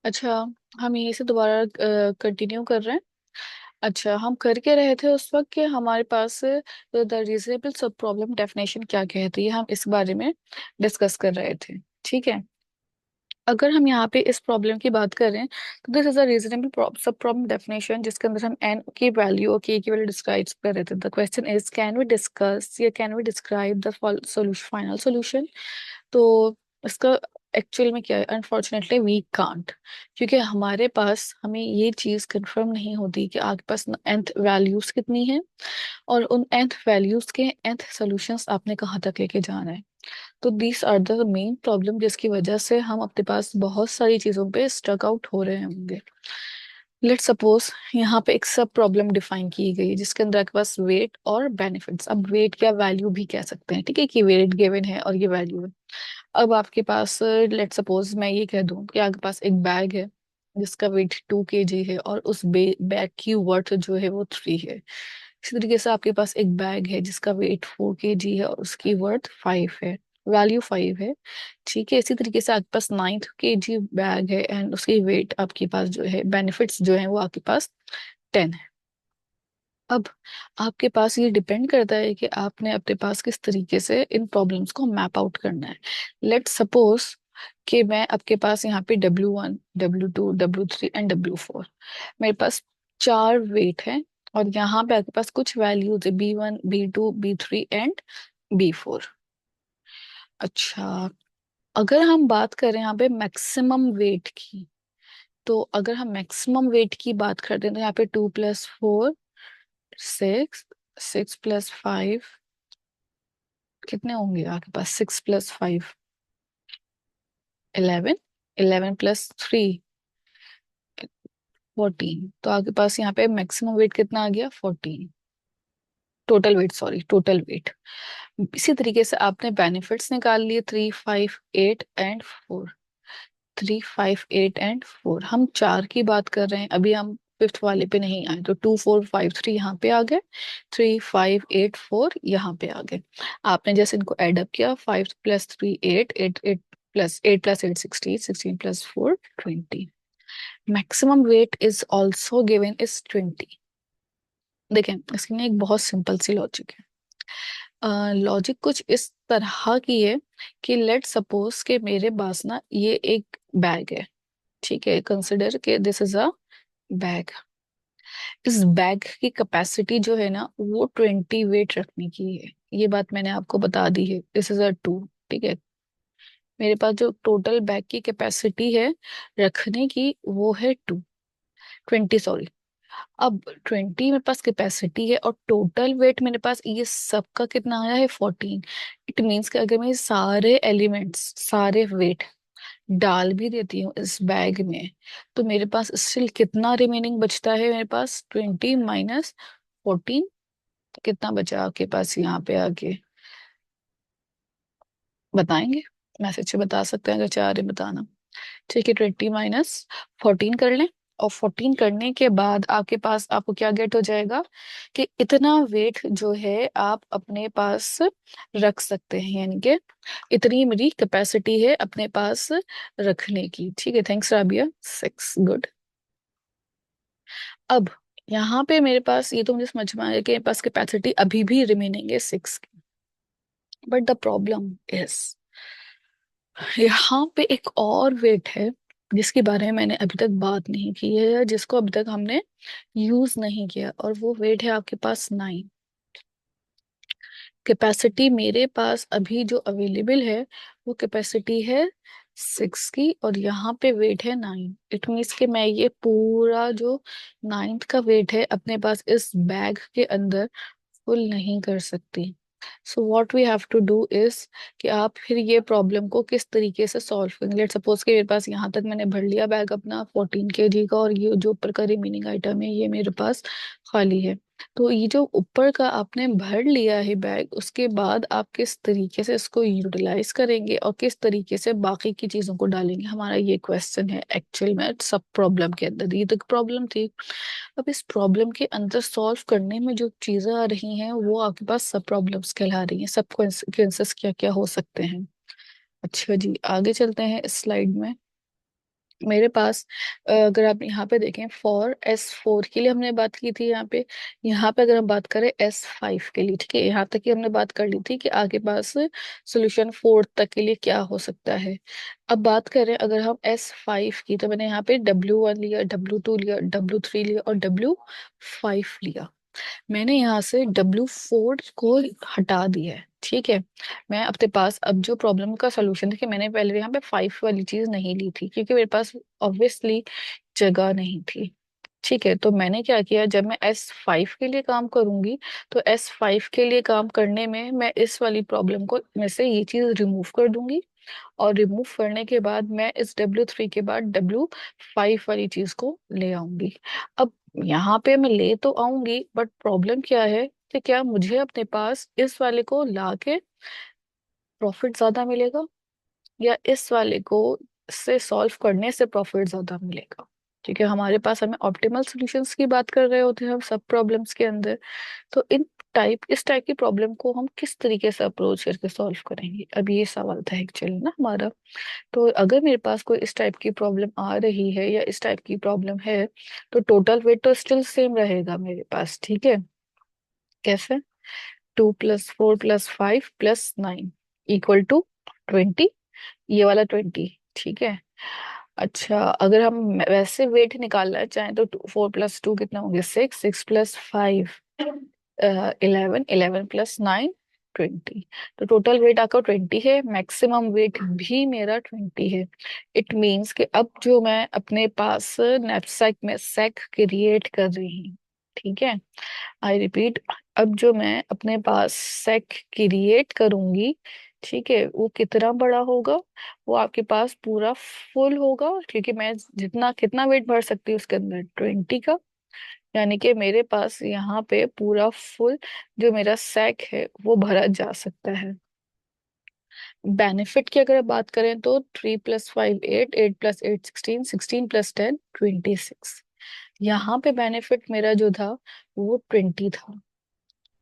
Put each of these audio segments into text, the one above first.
अच्छा, हम यहीं से दोबारा कंटिन्यू कर रहे हैं। अच्छा, हम कर के रहे थे उस वक्त कि हमारे पास द रीजनेबल सब प्रॉब्लम डेफिनेशन क्या कहती है, हम इस बारे में डिस्कस कर रहे थे। ठीक है। अगर हम यहाँ पे इस प्रॉब्लम की बात करें तो दिस इज अ रीजनेबल सब प्रॉब्लम डेफिनेशन, जिसके अंदर हम एन की वैल्यू और के की वैल्यू डिस्क्राइब कर रहे थे। The question is can we discuss या can we describe the solution, final solution. तो इसका एक्चुअल में क्या है, अनफॉर्चुनेटली वी कांट, क्योंकि हमारे पास हमें ये चीज कंफर्म नहीं होती कि आपके पास nth वैल्यूज कितनी है और उन nth वैल्यूज के nth सॉल्यूशंस आपने कहाँ तक लेके जाना है। तो these are the main problem जिसकी वजह से हम अपने पास बहुत सारी चीजों पे स्ट्रक आउट हो रहे होंगे। लेट्स सपोज यहाँ पे एक सब प्रॉब्लम डिफाइन की गई है जिसके अंदर आपके पास वेट और बेनिफिट्स, अब वेट क्या वैल्यू भी कह सकते हैं, ठीक है, कि वेट गिवन है और ये वैल्यू है। अब आपके पास लेट सपोज मैं ये कह दूं कि आपके पास एक बैग है जिसका वेट 2 kg है और उस बैग की वर्थ जो है वो 3 है। इसी तरीके से आपके पास एक बैग है जिसका वेट 4 kg है और उसकी वर्थ 5 है, वैल्यू 5 है। ठीक है, इसी तरीके से आपके पास 9 kg बैग है एंड उसकी वेट आपके पास जो है, बेनिफिट्स जो है वो आपके पास 10 है। अब आपके पास ये डिपेंड करता है कि आपने अपने पास किस तरीके से इन प्रॉब्लम्स को मैप आउट करना है। लेट सपोज कि मैं आपके पास यहाँ पे W1, W2, W3 and W4, मेरे पास 4 वेट है और यहाँ पे आपके पास कुछ वैल्यूज है B1, B2, B3 and B4। अच्छा, अगर हम बात करें यहाँ पे मैक्सिमम वेट की, तो अगर हम मैक्सिमम वेट की बात करते हैं तो यहाँ पे 2 + 4 6, 6 + 5 कितने होंगे आपके पास, 6 + 5 11, 11 + 3 14। तो आपके पास यहाँ पे मैक्सिमम वेट कितना आ गया, 14। Total weight, sorry, total weight. इसी तरीके से आपने बेनिफिट्स निकाल लिए, 3, 5, 8 एंड 4। 3, 5, 8 एंड 4, हम चार की बात कर रहे हैं, अभी हम फिफ्थ वाले पे नहीं आए, तो 2, 4, 5, 3 यहाँ पे आ गए, 3, 5, 8, 4 यहाँ पे आ गए। आपने जैसे इनको एडअप किया, 5 + 3 8, 8 + 8 16, 16 + 4 20। Maximum weight is also given is 20। देखें, इसके लिए एक बहुत सिंपल सी लॉजिक है। लॉजिक कुछ इस तरह की है कि लेट सपोज के मेरे पास ना ये एक बैग है। ठीक है, कंसिडर के दिस इज अ बैग। इस बैग की कैपेसिटी जो है ना वो 20 वेट रखने की है, ये बात मैंने आपको बता दी है, दिस इज अ 2। ठीक है, मेरे पास जो टोटल बैग की कैपेसिटी है रखने की वो है 20, सॉरी। अब 20 मेरे पास कैपेसिटी है और टोटल वेट मेरे पास ये सबका कितना आया है, 14। इट मीन्स कि अगर मैं सारे एलिमेंट्स, सारे वेट डाल भी देती हूँ इस बैग में, तो मेरे पास स्टिल कितना रिमेनिंग बचता है, मेरे पास 20 - 14, कितना बचा आपके पास यहाँ पे आके, बताएंगे? मैसेज से बता सकते हैं अगर चाह रहे बताना। ठीक है, 20 - 14 कर लें, और 14 करने के बाद आपके पास आपको क्या गेट हो जाएगा कि इतना वेट जो है आप अपने पास रख सकते हैं, यानी कि इतनी मेरी कैपेसिटी है अपने पास रखने की। ठीक है, थैंक्स राबिया, 6, गुड। अब यहाँ पे मेरे पास ये तो मुझे समझ में आया कि मेरे पास कैपेसिटी अभी भी रिमेनिंग है 6 की। बट द प्रॉब्लम इज यहाँ पे एक और वेट है जिसके बारे में मैंने अभी तक बात नहीं की है, जिसको अभी तक हमने यूज नहीं किया, और वो वेट है आपके पास 9। कैपेसिटी मेरे पास अभी जो अवेलेबल है वो कैपेसिटी है 6 की और यहाँ पे वेट है 9। इट मीन्स कि मैं ये पूरा जो 9th का वेट है अपने पास इस बैग के अंदर फुल नहीं कर सकती। So what we have to do is कि आप फिर ये प्रॉब्लम को किस तरीके से सॉल्व करेंगे। लेट सपोज कि मेरे पास यहाँ तक मैंने भर लिया बैग अपना 14 kg का, और ये जो ऊपर का रिमेनिंग आइटम है ये मेरे पास खाली है। तो ये जो ऊपर का आपने भर लिया है बैग, उसके बाद आप किस तरीके से इसको यूटिलाइज करेंगे और किस तरीके से बाकी की चीजों को डालेंगे, हमारा ये क्वेश्चन है एक्चुअल में सब प्रॉब्लम के अंदर। ये तक प्रॉब्लम थी। अब इस प्रॉब्लम के अंदर सॉल्व करने में जो चीजें आ रही हैं वो आपके पास सब प्रॉब्लम्स कहला रही हैं, सब कॉन्सिक्वेंसेस क्या क्या हो सकते हैं। अच्छा जी, आगे चलते हैं इस स्लाइड में। मेरे पास अगर आप यहाँ पे देखें for S4 के लिए हमने बात की थी यहाँ पे अगर हम बात करें S5 के लिए, ठीक है, यहाँ तक की हमने बात कर ली थी कि आगे पास सोल्यूशन 4 तक के लिए क्या हो सकता है। अब बात करें अगर हम S5 की, तो मैंने यहाँ पे W1 लिया, W2 लिया, W3 लिया और W5 लिया। मैंने यहाँ से W4 को हटा दिया है, ठीक है। मैं अपने पास अब जो प्रॉब्लम का सोल्यूशन, देखिए मैंने पहले यहाँ पे 5 वाली चीज नहीं ली थी क्योंकि मेरे पास ऑब्वियसली जगह नहीं थी। ठीक है, तो मैंने क्या किया, जब मैं S5 के लिए काम करूंगी तो S5 के लिए काम करने में मैं इस वाली प्रॉब्लम को में से ये चीज रिमूव कर दूंगी, और रिमूव करने के बाद मैं इस W3 के बाद W5 वाली चीज को ले आऊंगी। अब यहाँ पे मैं ले तो आऊंगी, बट प्रॉब्लम क्या है कि क्या मुझे अपने पास इस वाले को लाके प्रॉफिट ज्यादा मिलेगा, या इस वाले को से सॉल्व करने से प्रॉफिट ज्यादा मिलेगा। ठीक है, हमारे पास हमें ऑप्टिमल सॉल्यूशंस की बात कर रहे होते हैं हम सब प्रॉब्लम्स के अंदर। तो इस टाइप की प्रॉब्लम को हम किस तरीके से अप्रोच करके सॉल्व करेंगे, अब ये सवाल था एक्चुअली ना हमारा। तो अगर मेरे पास कोई इस टाइप की प्रॉब्लम आ रही है या इस टाइप की प्रॉब्लम है, तो टोटल वेट तो स्टिल सेम रहेगा मेरे पास, ठीक है। कैसे? 2+4+5+9 =20, ये वाला 20, ठीक है। अच्छा, अगर हम वैसे वेट निकालना चाहें तो 4+2 कितना हो गया, 6, 6+5 11, 11+9 20। तो टोटल वेट आपका 20 है, मैक्सिमम वेट भी मेरा 20 है। इट मीन्स कि अब जो मैं अपने पास नैपसैक में सैक क्रिएट कर रही हूँ, ठीक है, आई रिपीट, अब जो मैं अपने पास सेक क्रिएट करूंगी, ठीक है, वो कितना बड़ा होगा, वो आपके पास पूरा फुल होगा, क्योंकि मैं जितना कितना वेट भर सकती हूँ उसके अंदर 20 का। यानी कि मेरे पास यहाँ पे पूरा फुल जो मेरा सेक है वो भरा जा सकता है। बेनिफिट की अगर बात करें तो 3+5 8, 8+8 16, 16+10 26। यहाँ पे बेनिफिट मेरा जो था वो 20 था,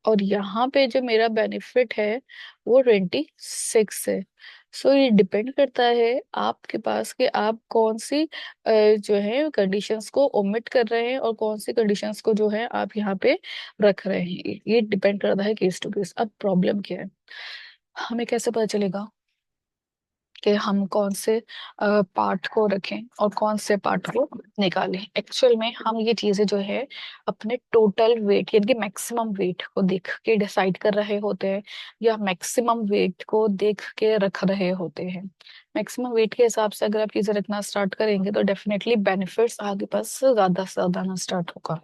और यहाँ पे जो मेरा बेनिफिट है वो 26 है। सो ये डिपेंड करता है आपके पास कि आप कौन सी जो है कंडीशंस को ओमिट कर रहे हैं और कौन सी कंडीशंस को जो है आप यहाँ पे रख रहे हैं। ये डिपेंड करता है केस टू केस। अब प्रॉब्लम क्या है, हमें कैसे पता चलेगा कि हम कौन से पार्ट को रखें और कौन से पार्ट को निकालें। एक्चुअल में हम ये चीजें जो है अपने टोटल वेट यानी कि मैक्सिमम वेट को देख के डिसाइड कर रहे होते हैं, या मैक्सिमम वेट को देख के रख रहे होते हैं। मैक्सिमम वेट के हिसाब से अगर आप चीजें रखना स्टार्ट करेंगे तो डेफिनेटली बेनिफिट्स आगे पास ज्यादा से ज्यादा आना स्टार्ट होगा।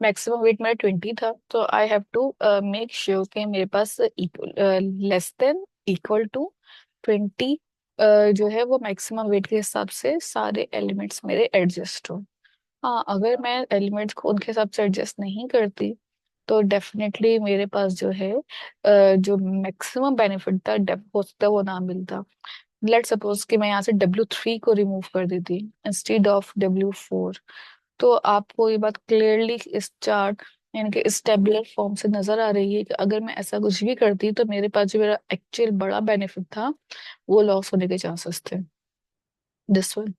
मैक्सिमम वेट मेरा 20 था, तो I have to make sure कि मेरे पास equal less than equal to 20 जो है वो मैक्सिमम वेट के हिसाब से सारे एलिमेंट्स मेरे एडजस्ट हो। हाँ, अगर मैं एलिमेंट्स को उनके हिसाब से एडजस्ट नहीं करती तो डेफिनेटली मेरे पास जो है जो मैक्सिमम बेनिफिट था हो सकता है वो ना मिलता। लेट सपोज कि मैं यहाँ से W3 को रिमूव कर देती इंस्टेड ऑफ W4, तो आपको ये बात क्लियरली इस चार्ट यानी कि इस टेबुलर फॉर्म से नजर आ रही है कि अगर मैं ऐसा कुछ भी करती तो मेरे पास जो मेरा एक्चुअल बड़ा बेनिफिट था वो लॉस होने के चांसेस थे, दिस वन।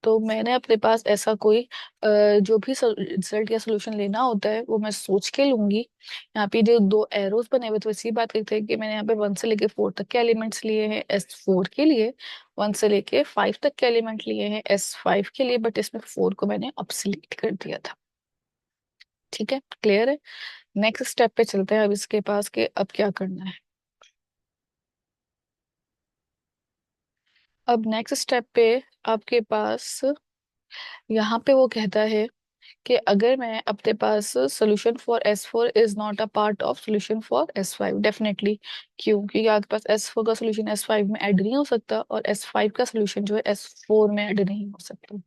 तो मैंने अपने पास ऐसा कोई जो भी रिजल्ट या सोल्यूशन लेना होता है वो मैं सोच के लूंगी। यहाँ पे जो दो एरोस बने हुए थे इसी बात करते हैं कि मैंने यहाँ पे 1 से लेके 4 तक के एलिमेंट्स लिए हैं S4 के लिए, 1 से लेके 5 तक के एलिमेंट लिए हैं S5 के लिए, बट इसमें 4 को मैंने ऑब्सोलीट कर दिया था। ठीक है, क्लियर है। नेक्स्ट स्टेप पे चलते हैं अब इसके पास कि अब क्या करना है। अब नेक्स्ट स्टेप पे आपके पास यहाँ पे वो कहता है कि अगर मैं अपने पास solution for S4 is not a part of solution for S5, definitely. क्यों? क्योंकि आपके पास S4 का सोल्यूशन S5 में ऐड नहीं हो सकता, और S5 का सोल्यूशन जो है S4 में ऐड नहीं हो सकता।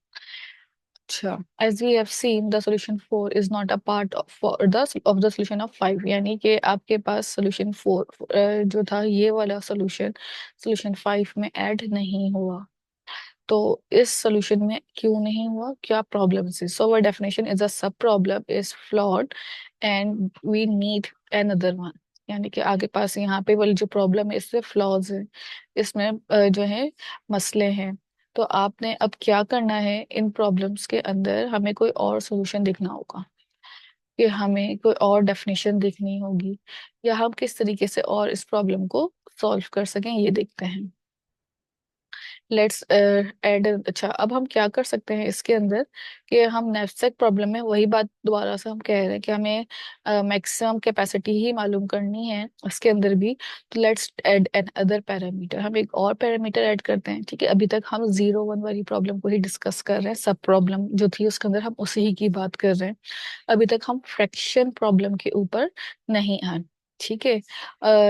अच्छा, as we have seen the solution 4 is not a part of the solution of 5, यानी कि आपके पास सोल्यूशन 4 जो था ये वाला सोल्यूशन सोल्यूशन 5 में ऐड नहीं हुआ। तो इस सॉल्यूशन में क्यों नहीं हुआ, क्या प्रॉब्लम है? सो अवर definition is a sub problem is flawed and we need another one. यानी कि आगे पास यहाँ पे वाली जो प्रॉब्लम है इसमें फ्लॉज है, इसमें जो है मसले हैं। तो आपने अब क्या करना है, इन प्रॉब्लम्स के अंदर हमें कोई और सोल्यूशन देखना होगा, कि हमें कोई और डेफिनेशन देखनी होगी, या हम किस तरीके से और इस प्रॉब्लम को सॉल्व कर सकें, ये देखते हैं। Let's add. अच्छा, अब हम क्या कर सकते हैं इसके अंदर, कि हम नेफ्सेक प्रॉब्लम में वही बात दोबारा से हम कह रहे हैं कि हमें मैक्सिमम कैपेसिटी ही मालूम करनी है इसके अंदर भी। तो let's add N other parameter, हम एक और पैरामीटर ऐड करते हैं। ठीक है, अभी तक हम 0 1 वाली प्रॉब्लम को ही डिस्कस कर रहे हैं, सब प्रॉब्लम जो थी उसके अंदर हम उसी ही की बात कर रहे हैं। अभी तक हम फ्रैक्शन प्रॉब्लम के ऊपर नहीं आए। ठीक है,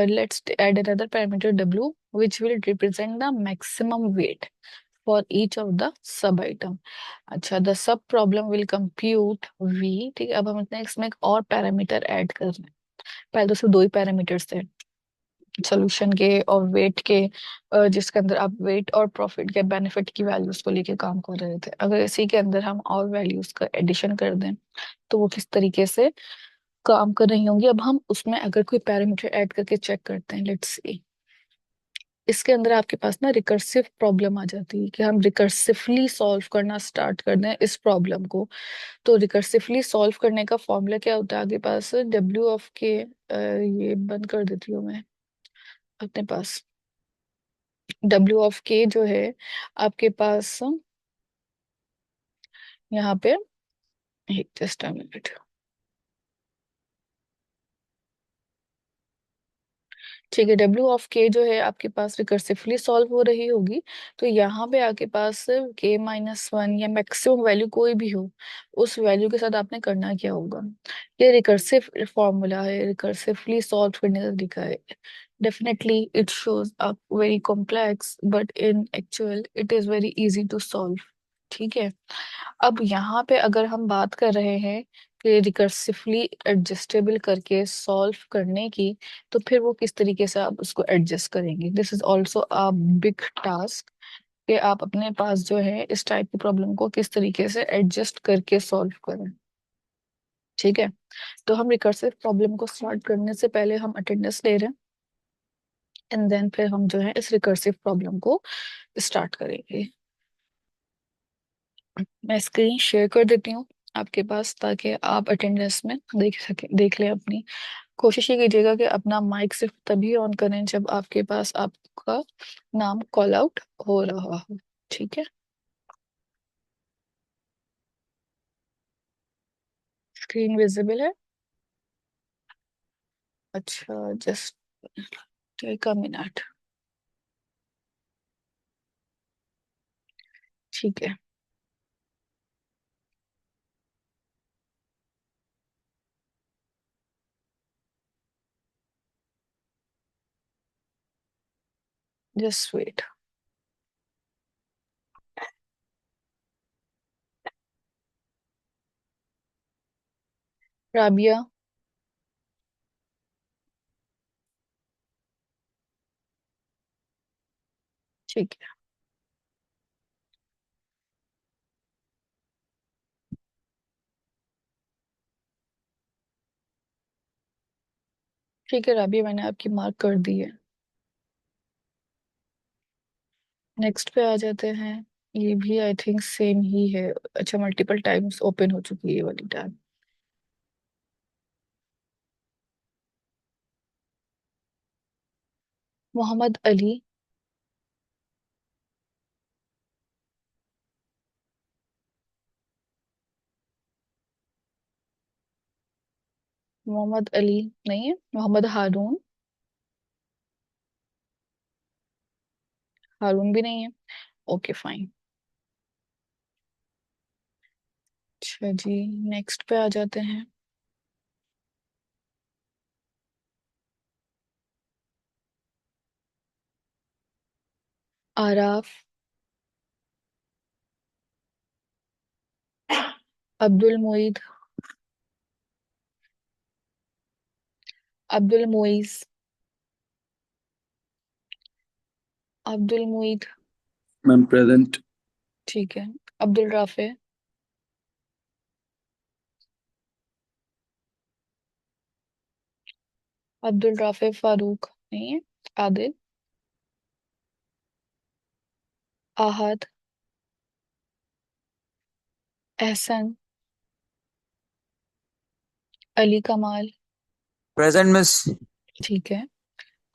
let's add another parameter w which will represent the maximum weight for each of the sub item। अच्छा, the sub problem will compute v। ठीक है, अब हम इतने इसमें एक और पैरामीटर ऐड कर रहे हैं। पहले तो सिर्फ दो ही पैरामीटर्स थे सोल्यूशन के और वेट के, जिसके अंदर आप वेट और प्रॉफिट के बेनिफिट की वैल्यूज को लेके काम कर रहे थे। अगर इसी के अंदर हम और वैल्यूज का एडिशन कर दें तो वो किस तरीके से काम कर रही होंगी। अब हम उसमें अगर कोई पैरामीटर ऐड करके चेक करते हैं, लेट्स सी। इसके अंदर आपके पास ना रिकर्सिव प्रॉब्लम आ जाती है, कि हम रिकर्सिवली सॉल्व करना स्टार्ट कर दें इस प्रॉब्लम को। तो रिकर्सिवली सॉल्व करने का फॉर्मूला क्या होता है आपके पास, डब्ल्यू ऑफ के, ये बंद कर देती हूँ मैं अपने पास। डब्ल्यू ऑफ के जो है आपके पास यहाँ पे, एक जस्ट अ मिनट। ठीक है, डब्ल्यू ऑफ के जो है आपके पास रिकर्सिवली सॉल्व हो रही होगी। तो यहाँ पे आपके पास k-1 या मैक्सिमम वैल्यू कोई भी हो, उस वैल्यू के साथ आपने करना क्या होगा। ये रिकर्सिव फॉर्मूला है, रिकर्सिवली सॉल्व करने का तरीका है। Definitely it shows up very complex, but in actual it is very easy to solve. ठीक है, अब यहाँ पे अगर हम बात कर रहे हैं कि रिकर्सिवली एडजस्टेबल करके सॉल्व करने की, तो फिर वो किस तरीके से आप उसको एडजस्ट करेंगे। This is also a big task, कि आप अपने पास जो है इस टाइप की प्रॉब्लम को किस तरीके से एडजस्ट करके सॉल्व करें। ठीक है, तो हम रिकर्सिव प्रॉब्लम को स्टार्ट करने से पहले हम अटेंडेंस ले रहे हैं, एंड देन फिर हम जो है इस रिकर्सिव प्रॉब्लम को स्टार्ट करेंगे। मैं स्क्रीन शेयर कर देती हूँ आपके पास, ताकि आप अटेंडेंस में देख सके, देख लें अपनी। कोशिश ये कीजिएगा कि अपना माइक सिर्फ तभी ऑन करें जब आपके पास आपका नाम कॉल आउट हो रहा हो। ठीक है, स्क्रीन विजिबल है। अच्छा, जस्ट टेक अ मिनट। ठीक है, जस्ट वेट। राबिया। ठीक है, ठीक है राबिया, मैंने आपकी मार्क कर दी है। नेक्स्ट पे आ जाते हैं। ये भी आई थिंक सेम ही है। अच्छा, मल्टीपल टाइम्स ओपन हो चुकी है ये वाली टैब। मोहम्मद अली। मोहम्मद अली नहीं है, मोहम्मद हारून। हारून भी नहीं है। Okay fine. अच्छा जी, नेक्स्ट पे आ जाते हैं। आराफ। अब्दुल मुईद। अब्दुल मुईज। अब्दुल मुईद। Ma'am present. ठीक है। अब्दुल राफे। अब्दुल राफे फारूक नहीं है। आदिल। आहद। एहसन, अली कमाल। Present miss. ठीक है।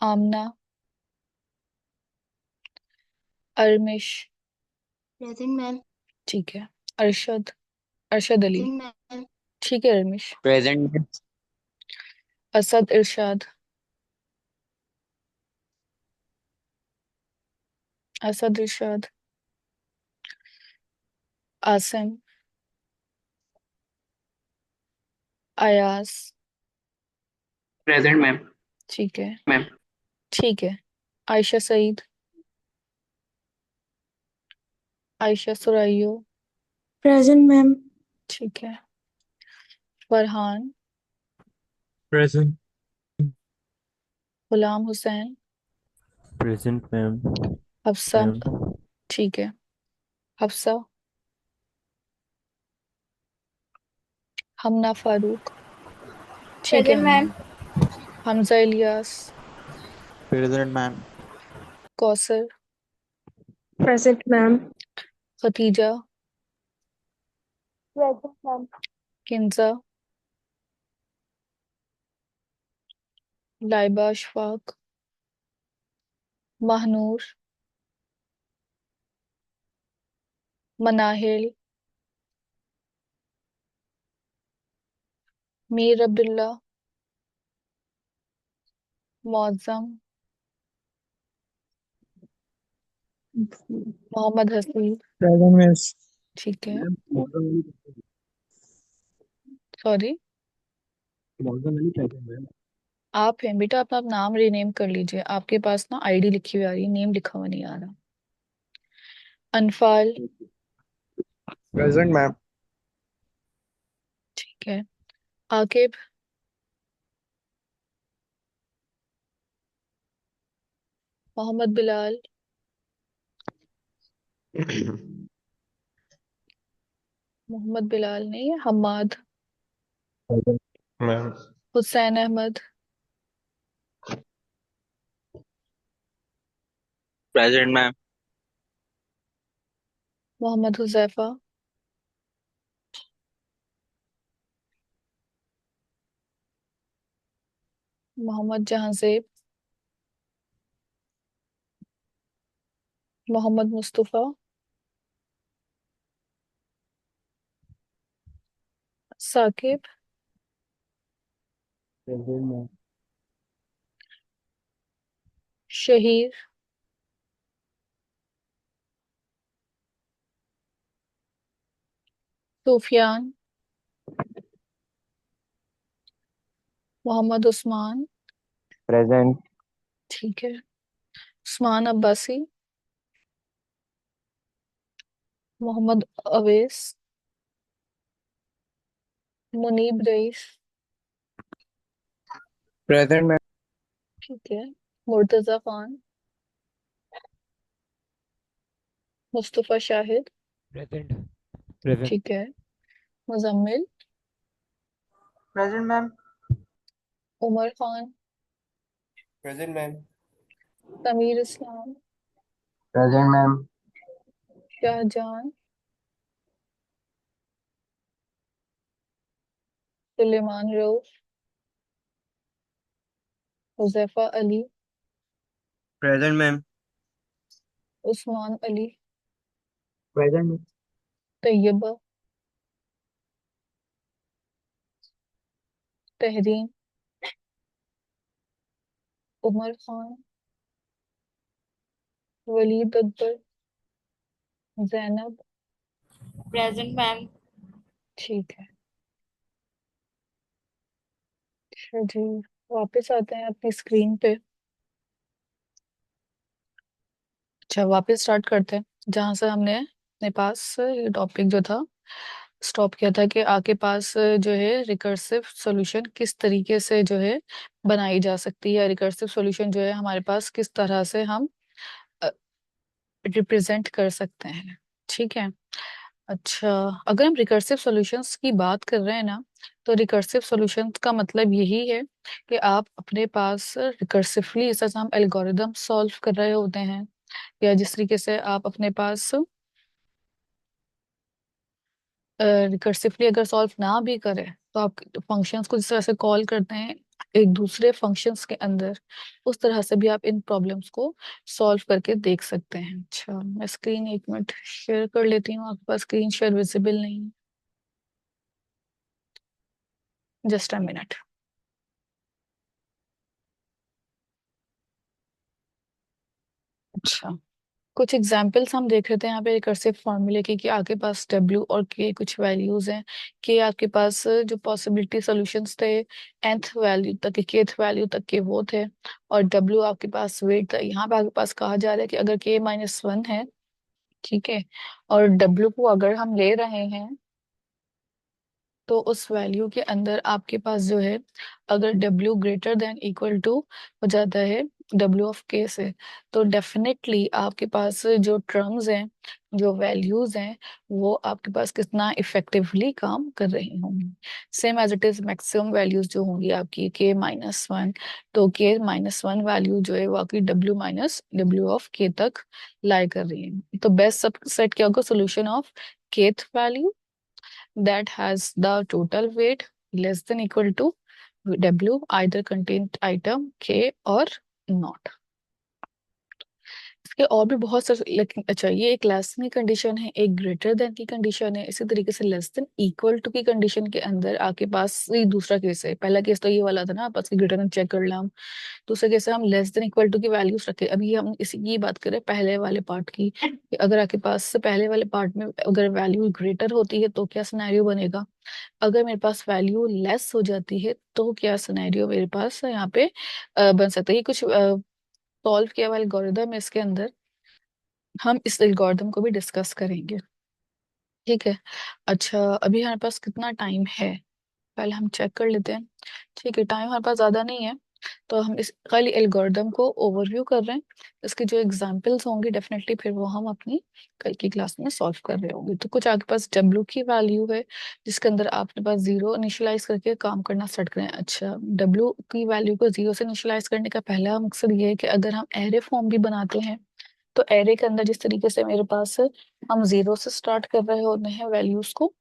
आमना, अरमिश। Present ma'am. ठीक है। अरशद, अरशद अली। Present ma'am. ठीक है अरमिश। Present miss. असद इरशाद, असद इरशाद। आसिम, अयास। Present ma'am. ठीक है। मैम। ठीक है। आयशा सईद, आयशा सुराइयो। Present ma'am. ठीक है। Farhan, present. Ghulam Hussain. Present ma'am. Hafsa. Ma'am. ठीक है। हफ्सा, हमना फारूक। ठीक है present ma'am. Hamna. Hamza Ilyas. Present ma'am. Kausar, present ma'am. Khadija. Present ma'am. Kinza, Laiba Ashfaq. Mahnoor, Manahil. Mir Abdullah, Moazzam. Mohammad Haseeb. Present miss. ठीक है। मैम मॉडर्न वाली सॉरी। मॉडर्न वाली प्रेजेंट मैम। आप हैं बेटा, अपना आप नाम रीनेम कर लीजिए, आपके पास ना आईडी लिखी हुई आ रही है, नेम लिखा हुआ नहीं आ रहा। अनफाल। Present ma'am. ठीक है। आकिब, मोहम्मद बिलाल। मोहम्मद बिलाल नहीं है, Hammad. Ma'am. Hussain Ahmed. Present ma'am. Mohammad Huzaifa. Mohammad Jahanzeb. Mohammad Mustafa. Saqib. Present ma'am. Shaheer. Sufiyan. Mohammad Usman. Present. ठीक है। उस्मान अब्बासी। मोहम्मद अवेस। मुनीब रईस। Present ma'am. ठीक है। मुर्तजा खान। मुस्तफा शाहिद। प्रेजेंट। प्रेजेंट। ठीक है। Muzammil. Present ma'am. Umar Khan. Present ma'am. Sameer Islam. Present ma'am. Shahjahan. Suleman Rauf. Huzaifa Ali. Present ma'am. Usman Ali. Present. Tayyaba. Tahreem. Umar Khan. Waleed Akbar. Zainab. Present ma'am. ठीक है। अच्छा जी, वापस आते हैं अपनी स्क्रीन पे। अच्छा, वापस स्टार्ट करते हैं जहां से हमने अपने पास ये टॉपिक जो था स्टॉप किया था, कि आपके पास जो है रिकर्सिव सॉल्यूशन किस तरीके से जो है बनाई जा सकती है, रिकर्सिव सॉल्यूशन जो है हमारे पास किस तरह से हम रिप्रेजेंट कर सकते हैं। ठीक है। अच्छा, अगर हम रिकर्सिव सॉल्यूशंस की बात कर रहे हैं ना, तो रिकर्सिव सॉल्यूशंस का मतलब यही है कि आप अपने पास रिकर्सिवली, जैसे हम एल्गोरिदम सॉल्व कर रहे होते हैं, या जिस तरीके से आप अपने पास रिकर्सिवली अगर सॉल्व ना भी करें तो आप फंक्शंस को जिस तरह से कॉल करते हैं एक दूसरे फंक्शंस के अंदर, उस तरह से भी आप इन प्रॉब्लम्स को सॉल्व करके देख सकते हैं। अच्छा, मैं स्क्रीन एक मिनट शेयर कर लेती हूँ, आपके पास स्क्रीन शेयर विजिबल नहीं है, जस्ट अ मिनट। अच्छा, कुछ एग्जाम्पल्स हम देख रहे थे यहाँ पे रिकर्सिव फॉर्मूले की, कि आपके पास डब्ल्यू और के कुछ वैल्यूज हैं, कि आपके पास जो पॉसिबिलिटी सॉल्यूशंस थे nth वैल्यू तक के, kth वैल्यू तक के वो थे, और डब्ल्यू आपके पास वेट था। यहाँ पे आपके पास कहा जा रहा है कि अगर के -1 है, ठीक है, और डब्ल्यू को अगर हम ले रहे हैं तो उस वैल्यू के अंदर आपके पास जो है, अगर W greater than equal to हो जाता है W ऑफ K से, तो डेफिनेटली आपके पास जो टर्म्स हैं, जो वैल्यूज हैं, वो आपके पास कितना इफेक्टिवली काम कर रही होंगी। Same as it is maximum values जो होंगी आपकी K-1, तो K-1 वैल्यू जो है वो आपकी W ऑफ K तक लाई कर रही है। तो बेस्ट सबसेट क्या होगा, solution of kth value that has the total weight less than equal to W, either contained item K or not। इसके और भी बहुत सारे, लेकिन अच्छा ये एक लेस देन की कंडीशन है, एक ग्रेटर देन की कंडीशन है, इसी तरीके से लेस देन इक्वल टू की कंडीशन के अंदर आपके पास ये दूसरा केस है। पहला केस तो ये वाला था ना, आपस की ग्रेटर देन चेक कर लिया हम। दूसरे केस हम लेस देन इक्वल टू की वैल्यूज रखे। अभी हम इसी की बात करें पहले वाले पार्ट की, कि अगर आपके पास से पहले वाले पार्ट में अगर वैल्यू ग्रेटर होती है तो क्या सिनेरियो बनेगा, अगर मेरे पास वैल्यू लेस हो जाती है तो क्या सिनेरियो मेरे पास यहाँ पे बन सकता है। ये कुछ सॉल्व किया हुआ एल्गोरिदम है, इसके अंदर हम इस एल्गोरिदम को भी डिस्कस करेंगे, ठीक है। अच्छा, अभी हमारे पास कितना टाइम है, पहले हम चेक कर लेते हैं। ठीक है, टाइम हमारे पास ज़्यादा नहीं है, तो हम इस खाली एल्गोरिदम को ओवरव्यू कर रहे हैं। इसके जो एग्जांपल्स होंगे डेफिनेटली फिर वो हम अपनी कल की क्लास में सॉल्व कर रहे होंगे। तो कुछ आपके पास डब्ल्यू की वैल्यू है, जिसके अंदर आपके पास जीरो इनिशियलाइज करके काम करना स्टार्ट करें। अच्छा, डब्ल्यू की वैल्यू को जीरो से इनिशियलाइज करने का पहला मकसद ये है कि अगर हम एरे फॉर्म भी बनाते हैं, तो एरे के अंदर जिस तरीके से मेरे पास हम जीरो से स्टार्ट कर रहे होते हैं वैल्यूज को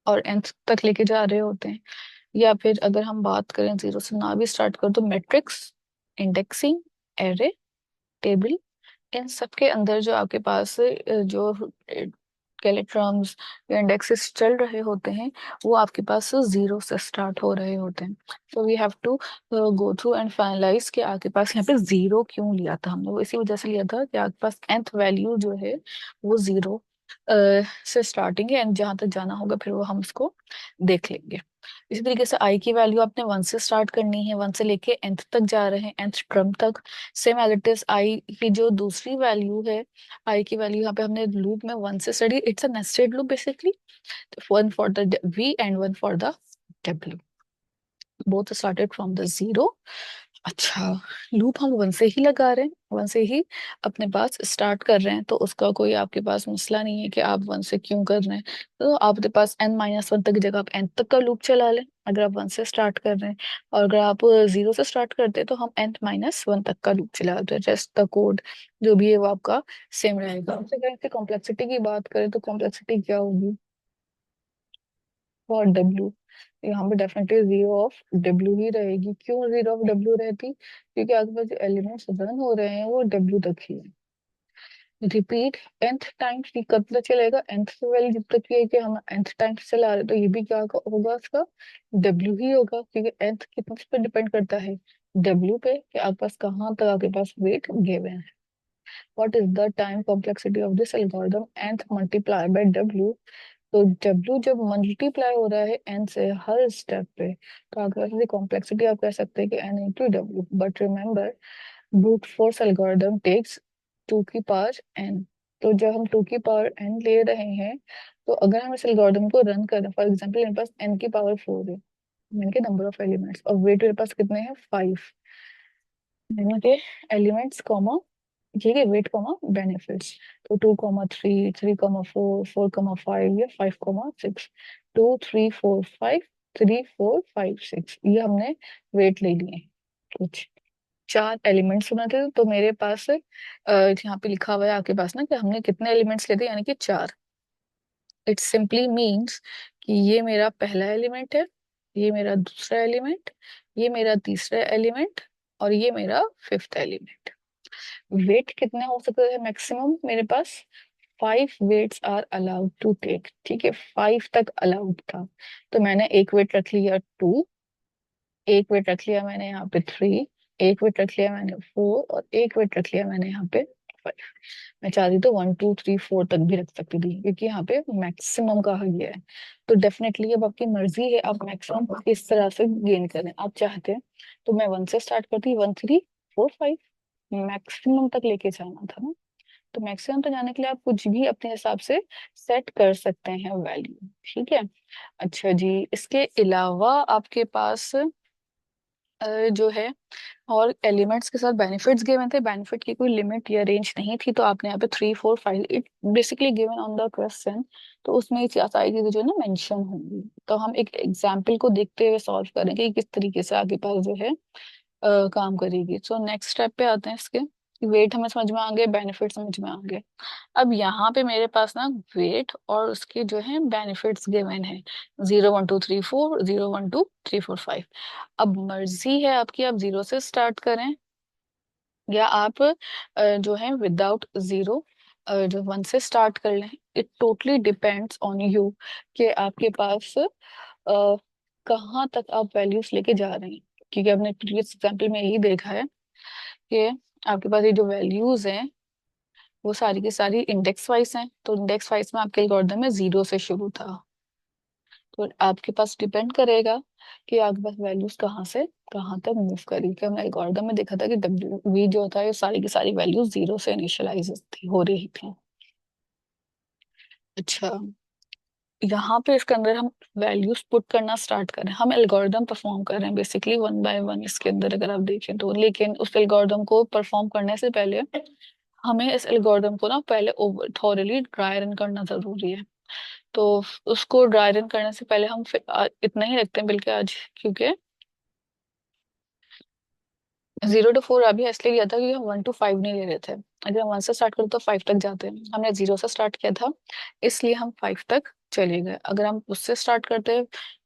और nth तक लेके जा रहे होते हैं, या फिर अगर हम बात करें जीरो से ना भी स्टार्ट कर, तो मैट्रिक्स, इंडेक्सिंग, एरे, टेबल, इन सब के अंदर जो आपके पास जो कैलेट्रॉन्स या इंडेक्सेस चल रहे होते हैं, वो आपके पास जीरो से स्टार्ट हो रहे होते हैं। So we have to go through and finalise कि आपके पास यहाँ पे जीरो क्यों लिया था हमने, वो इसी वजह से लिया था कि आपके पास nth वैल्यू जो है वो जीरो से स्टार्टिंग है, एंड जहां तक जाना होगा फिर वो हम उसको देख लेंगे। इसी तरीके से आई की वैल्यू आपने वन से स्टार्ट करनी है, वन से लेके nth तक जा रहे हैं, nth टर्म तक। Same as it is i की जो दूसरी वैल्यू है, आई की वैल्यू यहाँ पे हमने लूप में वन से स्टडी, it's a nested loop basically, one for the V and one for the W, both started from the zero. अच्छा, लूप हम वन से ही लगा रहे हैं, वन से ही अपने पास स्टार्ट कर रहे हैं, तो उसका कोई आपके पास मसला नहीं है कि आप वन से क्यों कर रहे हैं। तो आपके पास n-1 तक की जगह आप n तक का लूप चला लें अगर आप वन से स्टार्ट कर रहे हैं, और अगर आप जीरो से स्टार्ट करते हैं तो हम n-1 तक का लूप चलाते हैं। रेस्ट द कोड जो भी है वो आपका सेम रहेगा। उससे अगर इसकी कॉम्प्लेक्सिटी की बात करें तो कॉम्प्लेक्सिटी क्या होगी फॉर डब्ल्यू, यहाँ पे डेफिनेटली जीरो ऑफ डब्ल्यू ही रहेगी। क्यों जीरो ऑफ डब्ल्यू रहती, क्योंकि आपके पास जो एलिमेंट्स रन हो रहे हैं वो डब्ल्यू तक ही है। रिपीट nth टाइम्स ये कब तक चलेगा, nth वैल्यू जब तक ये है कि हम nth टाइम्स चला रहे हैं, तो ये भी क्या होगा उसका डब्ल्यू ही होगा, क्योंकि nth कितने पे डिपेंड करता है, डब्ल्यू पे, कि आपके पास कहाँ तक आपके पास वेट गिवन है। What is the time complexity of this algorithm, nth multiply by W. तो डब्ल्यू जब मल्टीप्लाई हो रहा है एन से हर स्टेप पे, तो आपके पास कॉम्प्लेक्सिटी आप कह सकते हैं कि N into W. But remember, brute force algorithm takes two की पावर एन। तो जब हम टू की पावर एन ले रहे हैं, तो अगर हम इस एल्गोरिथम को रन करें, फॉर एग्जाम्पल मेरे पास एन की पावर 4 है, यानी कि नंबर ऑफ एलिमेंट्स, और वेट मेरे पास कितने हैं 5, यानी कि एलिमेंट्स कॉमा, ठीक है, वेट कॉमा बेनिफिट्स। तो 2,3, 3,4, 4,5 या 5,6, 2, 3, 4, 5, 3, 4, 5, 6, ये हमने वेट ले लिए। कुछ चार एलिमेंट्स होना थे, तो मेरे पास यहाँ पे लिखा हुआ है आपके पास ना कि हमने कितने एलिमेंट्स लेते हैं, यानी कि चार। इट सिंपली मीन्स कि ये मेरा पहला एलिमेंट है, ये मेरा दूसरा एलिमेंट, ये मेरा तीसरा एलिमेंट, और ये मेरा फिफ्थ एलिमेंट। वेट कितने हो सकते हैं मैक्सिमम मेरे पास? 5 weights are allowed to take. ठीक है, 5 तक अलाउड था, तो मैंने एक वेट रख लिया 2, एक वेट रख लिया मैंने यहाँ पे 3, एक वेट रख लिया मैंने 4, और एक वेट रख लिया मैंने यहाँ पे 5। मैं चाहती तो 1 2 3 4 तक भी रख सकती थी, क्योंकि यहाँ पे मैक्सिमम कहा गया है। तो डेफिनेटली अब आपकी मर्जी है, आप मैक्सिमम किस तरह से गेन करें। आप चाहते हैं तो मैं 1 से स्टार्ट करती, 1 3 4 5, मैक्सिमम तक लेके जाना था ना। तो मैक्सिमम तक जाने के लिए आप कुछ भी अपने हिसाब से सेट कर सकते हैं वैल्यू। ठीक है। अच्छा जी, इसके अलावा आपके पास जो है और एलिमेंट्स के साथ बेनिफिट्स गिवन थे। बेनिफिट की कोई लिमिट या रेंज नहीं थी, तो आपने यहाँ पे 3 4 5 it basically given on the question. तो उसमें ये सारी चीजें जो है ना मेंशन होंगी। तो हम एक एग्जाम्पल को देखते हुए सॉल्व करेंगे कि किस तरीके से आगे पास जो है काम करेगी। सो नेक्स्ट स्टेप पे आते हैं इसके। वेट हमें समझ में आ गए, बेनिफिट समझ में आ गए। अब यहाँ पे मेरे पास ना वेट और उसके जो है बेनिफिट्स गिवन है, 0 1 2 3 4, 0 1 2 3 4 5। अब मर्जी है आपकी, आप 0 से स्टार्ट करें या आप जो है विदाउट 0 जो 1 से स्टार्ट कर लें। It totally depends on you कि आपके पास कहाँ तक आप वैल्यूज लेके जा रहे हैं। क्योंकि आपने प्रीवियस एग्जाम्पल में यही देखा है कि आपके पास ये जो वैल्यूज हैं वो सारी की सारी इंडेक्स वाइज हैं। तो इंडेक्स वाइज में आपके एल्गोरिथम में 0 से शुरू था। तो आपके पास डिपेंड करेगा कि आपके पास वैल्यूज कहाँ से कहाँ तक मूव करेगी। कि हमने एल्गोरिथम में देखा था कि डब्ल्यू वी जो होता है ये सारी की सारी वैल्यूज 0 से इनिशियलाइज थी हो रही थी। अच्छा, यहाँ पे इसके अंदर हम वैल्यूज पुट करना स्टार्ट करें, हम एल्गोरिदम परफॉर्म कर रहे हैं बेसिकली 1 बाय 1 इसके अंदर अगर आप देखें तो। लेकिन उस एल्गोरिदम को परफॉर्म करने से पहले हमें इस एल्गोरिदम को ना पहले थॉरली ड्राई रन करना जरूरी है। तो उसको ड्राई रन करने से पहले हम इतना ही रखते हैं बल्कि आज, क्योंकि 0 to 4 अभी इसलिए लिया था क्योंकि हम 1 to 5 नहीं ले रहे थे। अगर हम 1 से स्टार्ट करते तो 5 तक जाते हैं, हमने 0 से स्टार्ट किया था इसलिए हम 5 तक चले गए। अगर हम उससे स्टार्ट करते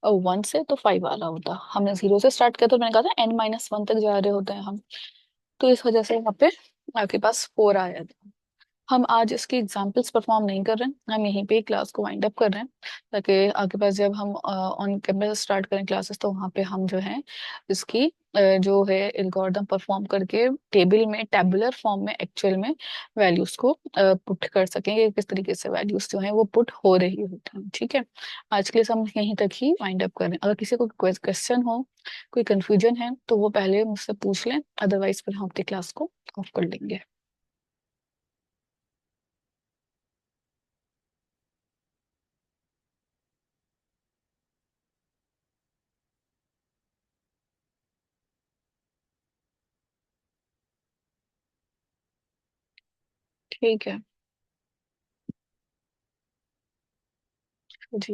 1 से तो 5 आ रहा होता। हमने 0 से स्टार्ट किया तो मैंने कहा था n-1 तक जा रहे होते हैं हम। तो इस वजह से यहाँ पे आपके पास 4 आया था। हम आज इसकी एग्जांपल्स परफॉर्म नहीं कर रहे हैं, हम यहीं पे क्लास को वाइंड अप कर रहे हैं, ताकि आगे पास जब हम ऑन कैंपस स्टार्ट करें क्लासेस तो वहाँ पे हम जो है इसकी जो है एल्गोरिथम परफॉर्म करके टेबल में टैबुलर फॉर्म में एक्चुअल में वैल्यूज को पुट कर सकेंगे, किस तरीके से वैल्यूज जो है वो पुट हो रही होती हैं। ठीक है, आज के लिए हम यहीं तक ही वाइंड अप कर रहे हैं। अगर किसी को कोई क्वेश्चन हो, कोई कंफ्यूजन है तो वो पहले मुझसे पूछ लें, अदरवाइज फिर हम अपनी क्लास को ऑफ कर लेंगे। ठीक है जी।